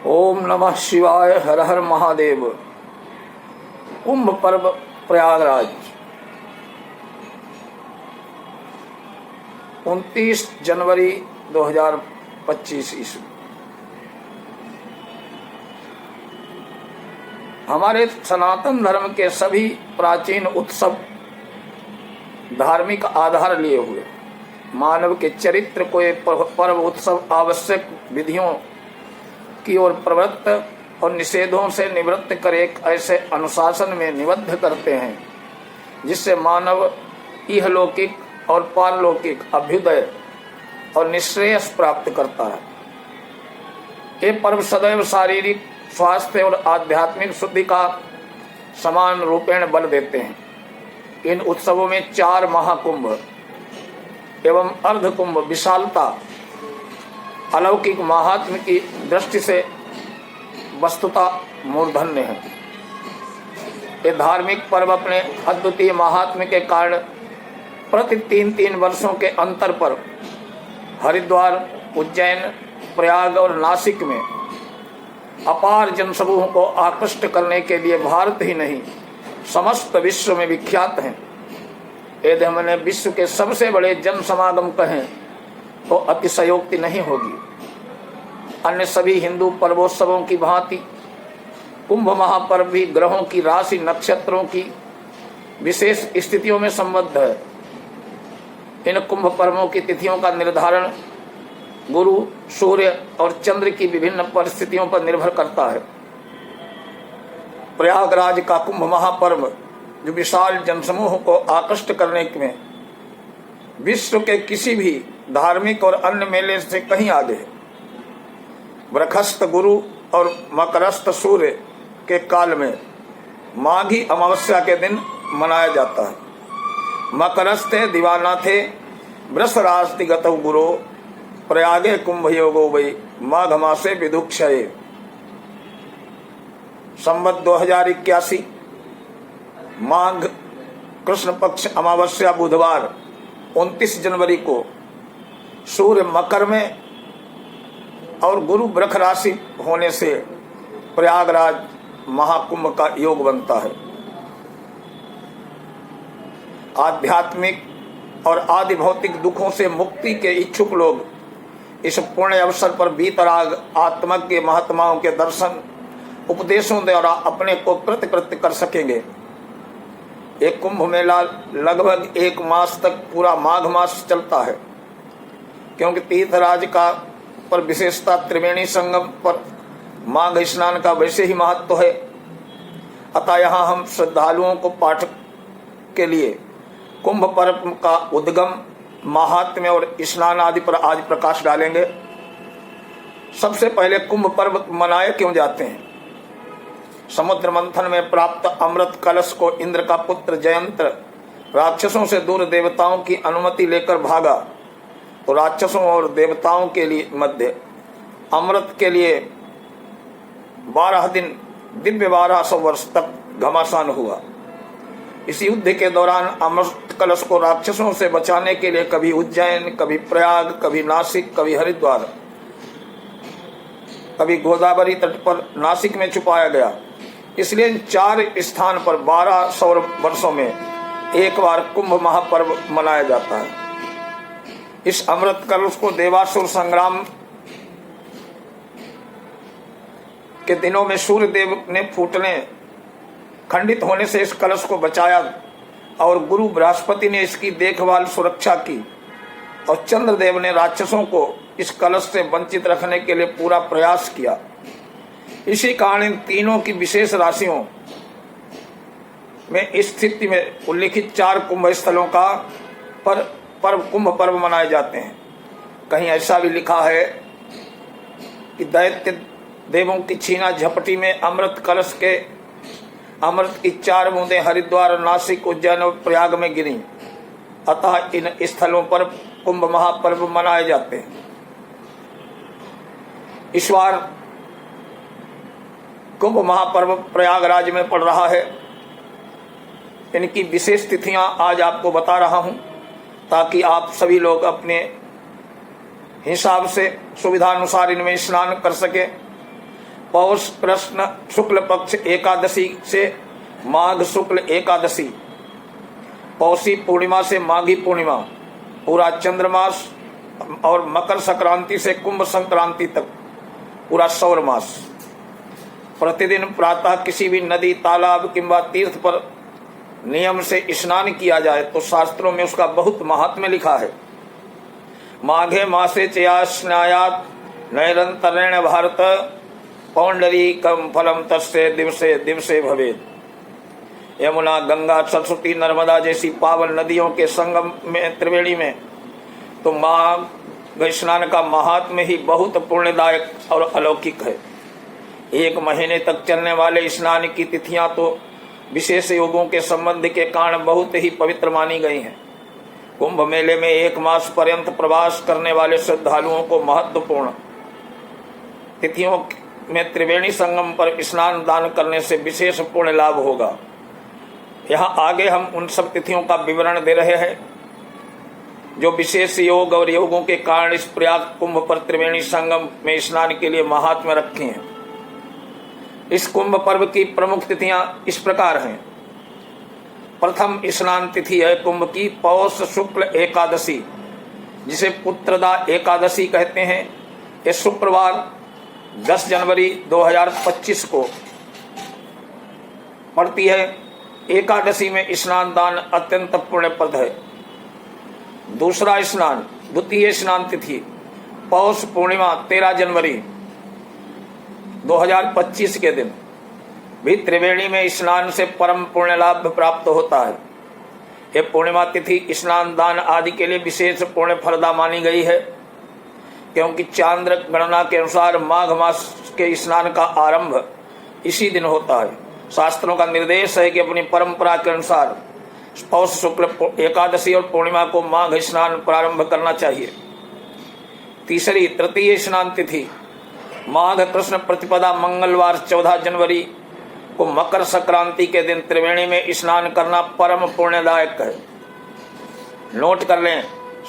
ओम नमः शिवाय। हर हर महादेव। कुंभ पर्व प्रयागराज 29 जनवरी 2025 ईस्वी। हमारे सनातन धर्म के सभी प्राचीन उत्सव धार्मिक आधार लिए हुए मानव के चरित्र को एक पर्व उत्सव आवश्यक विधियों की ओर प्रवृत्त और निषेधों से निवृत्त कर एक ऐसे अनुशासन में निबद्ध करते हैं जिससे मानव इहलौकिक और पारलौकिक अभ्युदय और निश्रेयस प्राप्त करता है। ये पर्व सदैव शारीरिक स्वास्थ्य और आध्यात्मिक शुद्धि का समान रूपेण बल देते हैं। इन उत्सवों में 4 महाकुंभ एवं अर्धकुंभ विशालता अलौकिक महात्म्य की दृष्टि से वस्तुतः मूर्धन्य है। ये धार्मिक पर्व अपने अद्वितीय महात्म्य के कारण प्रति 3-3 वर्षों के अंतर पर हरिद्वार, उज्जैन, प्रयाग और नासिक में अपार जनसमूह को आकृष्ट करने के लिए भारत ही नहीं समस्त विश्व में विख्यात हैं। यदि हमने विश्व के सबसे बड़े जन समागम कहें तो अतिशयोक्ति नहीं होगी। अन्य सभी हिंदू पर्वोत्सवों की भांति कुंभ महापर्व भी ग्रहों की राशि नक्षत्रों की विशेष स्थितियों में संबद्ध है। इन कुंभ पर्वों की तिथियों का निर्धारण गुरु, सूर्य और चंद्र की विभिन्न परिस्थितियों पर निर्भर करता है। प्रयागराज का कुंभ महापर्व जो विशाल जनसमूह को आकृष्ट करने में विश्व के किसी भी धार्मिक और अन्य मेले से कहीं आगे है। वृखस्थ गुरु और मकरस्थ सूर्य के काल में माघी अमावस्या के दिन मनाया जाता है। मकरस्थे दिवानाथे वृषरास्ति गतौ गुरो प्रयागे कुंभ योगो वै माघ मासे विदुक्षये। संवत 2081 माघ कृष्ण पक्ष अमावस्या बुधवार 29 जनवरी को सूर्य मकर में और गुरु वृष राशि होने से प्रयागराज महाकुंभ का योग बनता है। आध्यात्मिक और आदि भौतिक दुखों से मुक्ति के इच्छुक लोग इस पुण्य अवसर पर बीतराग आत्मज्ञ महात्माओं के दर्शन उपदेशों द्वारा अपने को कृतकृत्य कर सकेंगे। एक कुंभ मेला लगभग 1 मास तक पूरा माघ मास चलता है, क्योंकि तीर्थराज का पर विशेषता त्रिवेणी संगम पर माघ स्नान का वैसे ही महत्व है। अतः यहाँ हम श्रद्धालुओं को पाठ के लिए कुंभ पर्व का उद्गम, महात्म्य और स्नान आदि पर आज प्रकाश डालेंगे। सबसे पहले कुंभ पर्व मनाए क्यों जाते हैं? समुद्र मंथन में प्राप्त अमृत कलश को इंद्र का पुत्र जयंत राक्षसों से दूर देवताओं की अनुमति लेकर भागा, तो राक्षसों और देवताओं के लिए मध्य अमृत के लिए 12 दिन दिव्य 1200 वर्ष तक घमासान हुआ। इस युद्ध के दौरान अमृत कलश को राक्षसों से बचाने के लिए कभी उज्जैन, कभी प्रयाग, कभी नासिक, कभी हरिद्वार, कभी गोदावरी तट पर नासिक में छुपाया गया। इसलिए इन 4 स्थान पर 1200 वर्षों में एक बार कुंभ महापर्व मनाया जाता है। इस अमृत कलश को देवासुर संग्राम के दिनों में सूर्य देव ने फूटने खंडित होने से इस कलश को बचाया और गुरु बृहस्पति ने इसकी देखभाल सुरक्षा की और चंद्रदेव ने राक्षसों को इस कलश से वंचित रखने के लिए पूरा प्रयास किया। इसी कारण इन तीनों की विशेष राशियों में स्थिति में उल्लिखित 4 कुंभ स्थलों का कुंभ पर्व मनाए जाते हैं। कहीं ऐसा भी लिखा है कि दैत्य देवों की छीना झपटी में अमृत कलश के अमृत की 4 बूंदें हरिद्वार, नासिक, उज्जैन और प्रयाग में गिरी। अतः इन स्थलों पर कुंभ महापर्व मनाए जाते हैं। इस बार कुंभ महापर्व प्रयागराज में पड़ रहा है। इनकी विशेष तिथियां आज आपको बता रहा हूं ताकि आप सभी लोग अपने हिसाब से सुविधानुसार इनमें स्नान कर सके। पौष कृष्ण शुक्ल पक्ष एकादशी से माघ शुक्ल एकादशी, पौषी पूर्णिमा से माघी पूर्णिमा, पूरा चंद्रमास और मकर संक्रांति से कुंभ संक्रांति तक पूरा सौर मास। प्रतिदिन प्रातः किसी भी नदी, तालाब किंवा तीर्थ पर नियम से स्नान किया जाए तो शास्त्रों में उसका बहुत महात्म्य लिखा है। माघे मासे चया स्नायात नैरंतरेण भारत पौंडरीकम फलम तस्य दिवसे दिवसे भवेद। यमुना, गंगा, सरस्वती, नर्मदा जैसी पावन नदियों के संगम में त्रिवेणी में तो माघ स्नान का महात्म्य ही बहुत पुण्यदायक और अलौकिक है। एक महीने तक चलने वाले स्नान की तिथियां तो विशेष योगों के संबंध के कारण बहुत ही पवित्र मानी गई हैं। कुंभ मेले में एक मास पर्यंत प्रवास करने वाले श्रद्धालुओं को महत्वपूर्ण तिथियों में त्रिवेणी संगम पर स्नान दान करने से विशेष पुण्य लाभ होगा। यहाँ आगे हम उन सब तिथियों का विवरण दे रहे हैं जो विशेष योग और योगों के कारण इस प्रयाग कुंभ पर त्रिवेणी संगम में स्नान के लिए महात्म्य रखे हैं। इस कुंभ पर्व की प्रमुख तिथियां इस प्रकार हैं। प्रथम स्नान तिथि है कुंभ की पौष शुक्ल एकादशी, जिसे पुत्रदा एकादशी कहते हैं। ये शुक्रवार 10 जनवरी 2025 को पड़ती है। एकादशी में स्नान दान अत्यंत पुण्यप्रद है। दूसरा स्नान, द्वितीय स्नान तिथि पौष पूर्णिमा 13 जनवरी 2025 के दिन भी त्रिवेणी में स्नान से परम पुण्य लाभ प्राप्त होता है। यह पूर्णिमा तिथि स्नान दान आदि के लिए विशेष पुण्य फलदा मानी गई है, क्योंकि चांद्र गणना के अनुसार माघ मास के स्नान का आरंभ इसी दिन होता है। शास्त्रों का निर्देश है कि अपनी परंपरा के अनुसार पौष शुक्ल एकादशी और पूर्णिमा को माघ स्नान प्रारंभ करना चाहिए। तीसरी तृतीय स्नान तिथि माघ कृष्ण प्रतिपदा मंगलवार 14 जनवरी को मकर संक्रांति के दिन त्रिवेणी में स्नान करना परम पुण्यदायक है। नोट कर लें,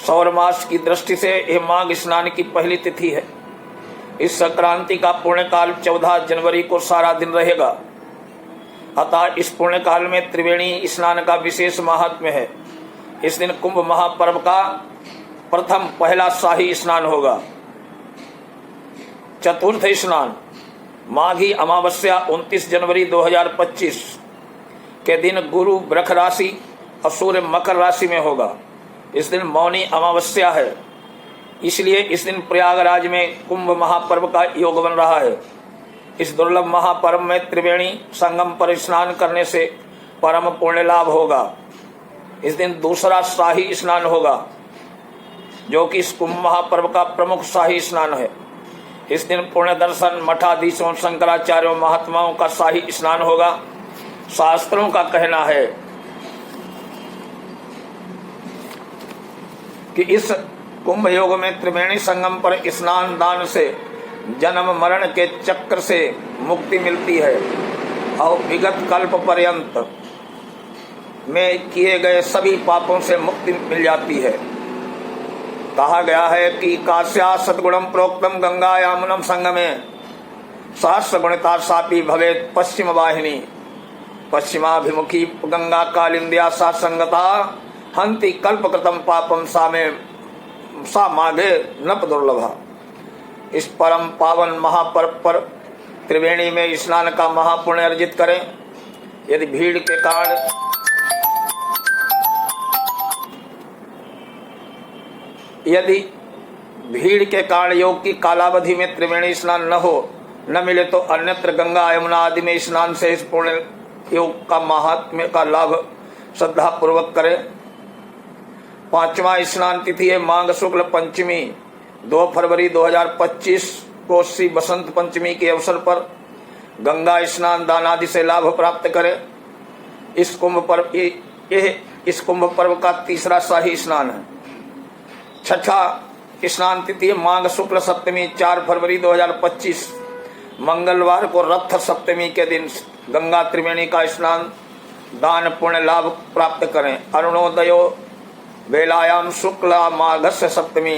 सौर मास की दृष्टि से यह माघ स्नान की पहली तिथि है। इस संक्रांति का पुण्यकाल 14 जनवरी को सारा दिन रहेगा। अतः इस पुण्य काल में त्रिवेणी स्नान का विशेष महात्म्य है। इस दिन कुंभ महापर्व का प्रथम पहला शाही स्नान होगा। चतुर्थ स्नान माघी अमावस्या 29 जनवरी 2025 के दिन गुरु वृष राशि और सूर्य मकर राशि में होगा। इस दिन मौनी अमावस्या है, इसलिए इस दिन प्रयागराज में कुंभ महापर्व का योग बन रहा है। इस दुर्लभ महापर्व में त्रिवेणी संगम पर स्नान करने से परम पुण्य लाभ होगा। इस दिन दूसरा शाही स्नान होगा, जो कि इस कुंभ महापर्व का प्रमुख शाही स्नान है। इस दिन पुण्य दर्शन, मठाधीशों, शंकराचार्यों, महात्माओं का शाही स्नान होगा। शास्त्रों का कहना है कि इस कुंभ योग में त्रिवेणी संगम पर स्नान दान से जन्म मरण के चक्र से मुक्ति मिलती है और विगत कल्प पर्यंत में किए गए सभी पापों से मुक्ति मिल जाती है। कहा गया है कि काश्या सद्गुणम प्रोक्तम गंगा यामुनम संगमे सहस्र गुणिता सापी भवेत पश्चिम वाहिनी पश्चिमाभिमुखी गंगा कालिंदिया सा संगता हंति कल्पकृतम पापम सा माघे नप दुर्लभा। इस परम पावन महापर्व पर त्रिवेणी में स्नान का महापुण्य अर्जित करें। यदि भीड़ के कारण योग की कालावधि में त्रिवेणी स्नान न मिले तो अन्यत्र गंगा यमुना आदि में स्नान से इस पुण्य योग का महात्म्य का लाभ श्रद्धा पूर्वक करें। पांचवा स्नान तिथि है माघ शुक्ल पंचमी 2 फरवरी 2025 को श्री बसंत पंचमी के अवसर पर गंगा स्नान दान आदि से लाभ प्राप्त करें। इस कुंभ पर्व का तीसरा शाही स्नान है। छठा स्नान तिथि माघ शुक्ल सप्तमी 4 फरवरी 2025 मंगलवार को रथ सप्तमी के दिन गंगा त्रिवेणी का स्नान दान पुण्य लाभ प्राप्त करें। अरुणोदयो वेलायाम शुक्ला माघस्य सप्तमी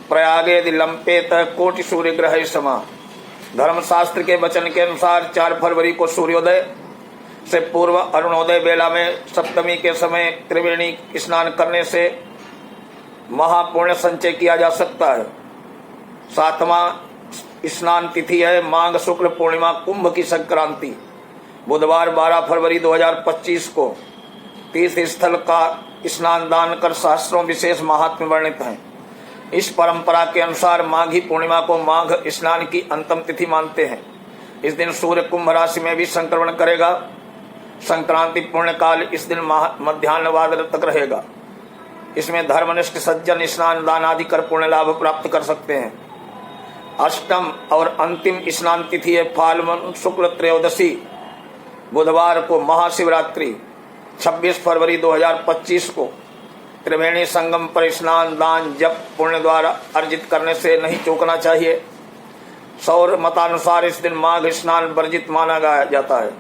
प्रयागेदि लंपेत कोटि सूर्य ग्रह समा। धर्मशास्त्र के वचन के अनुसार 4 फरवरी को सूर्योदय से पूर्व अरुणोदय बेला में सप्तमी के समय त्रिवेणी स्नान करने से महापुण्य संचय किया जा सकता है। 7वां स्नान तिथि है माघ शुक्ल पूर्णिमा कुंभ की संक्रांति, बुधवार 12 फरवरी 2025 को। तीर्थ स्थल का स्नान दान कर शास्त्रों विशेष महात्म्य वर्णित हैं। इस परंपरा के अनुसार माघी पूर्णिमा को माघ स्नान की अंतिम तिथि मानते हैं। इस दिन सूर्य कुंभ राशि में भी संक्रमण करेगा। संक्रांति पुण्य काल इस दिन मध्याह्नवाद तक रहेगा। इसमें धर्मनिष्ठ सज्जन स्नान दान आदि कर पुण्य लाभ प्राप्त कर सकते हैं। अष्टम और अंतिम स्नान तिथि है फाल्गुन शुक्ल त्रयोदशी, बुधवार को महाशिवरात्रि 26 फरवरी 2025 को। त्रिवेणी संगम पर स्नान दान जप पुण्य द्वारा अर्जित करने से नहीं चूकना चाहिए। सौर मतानुसार इस दिन माघ स्नान वर्जित माना जाता है।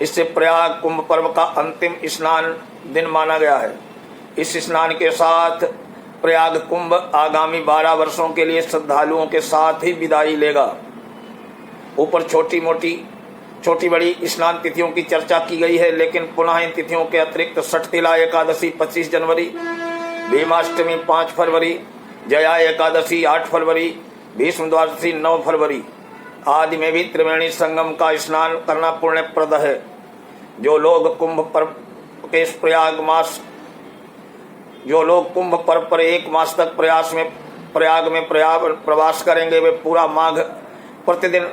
इससे प्रयाग कुंभ पर्व का अंतिम स्नान दिन माना गया है। इस स्नान के साथ प्रयाग कुंभ आगामी 12 वर्षों के लिए श्रद्धालुओं के साथ ही विदाई लेगा। ऊपर छोटी बड़ी स्नान तिथियों की चर्चा की गई है, लेकिन पुनः इन तिथियों के अतिरिक्त षटतिला एकादशी 25 जनवरी, भीमाष्टमी 5 फरवरी, जया एकादशी 8 फरवरी, भीष्म द्वादशी 9 फरवरी आदि में भी त्रिवेणी संगम का स्नान करना पुण्यप्रद है। जो लोग कुंभ पर्व पर 1 मास तक प्रयाग में प्रवास करेंगे, वे पूरा माघ प्रतिदिन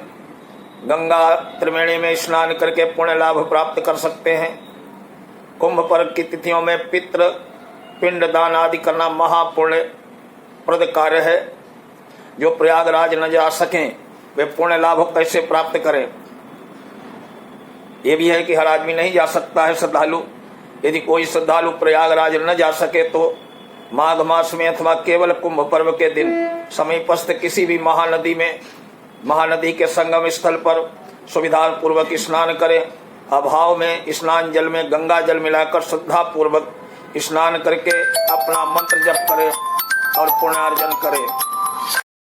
गंगा त्रिवेणी में स्नान करके पुण्य लाभ प्राप्त कर सकते हैं। कुंभ पर्व की तिथियों में पितृ पिंड दान आदि करना महापुण्य प्रद कार्य है। जो प्रयागराज न जा सकें वे पुण्य लाभ कैसे प्राप्त करें? ये भी है कि हर आदमी नहीं जा सकता है श्रद्धालु। यदि कोई श्रद्धालु प्रयागराज न जा सके तो माघ मास में अथवा केवल कुंभ पर्व के दिन समीपस्थ किसी भी महानदी के संगम स्थल पर सुविधा पूर्वक स्नान करें। अभाव में स्नान जल में गंगा जल मिलाकर श्रद्धा पूर्वक स्नान करके अपना मंत्र जप करें और पुण्यार्जन करें।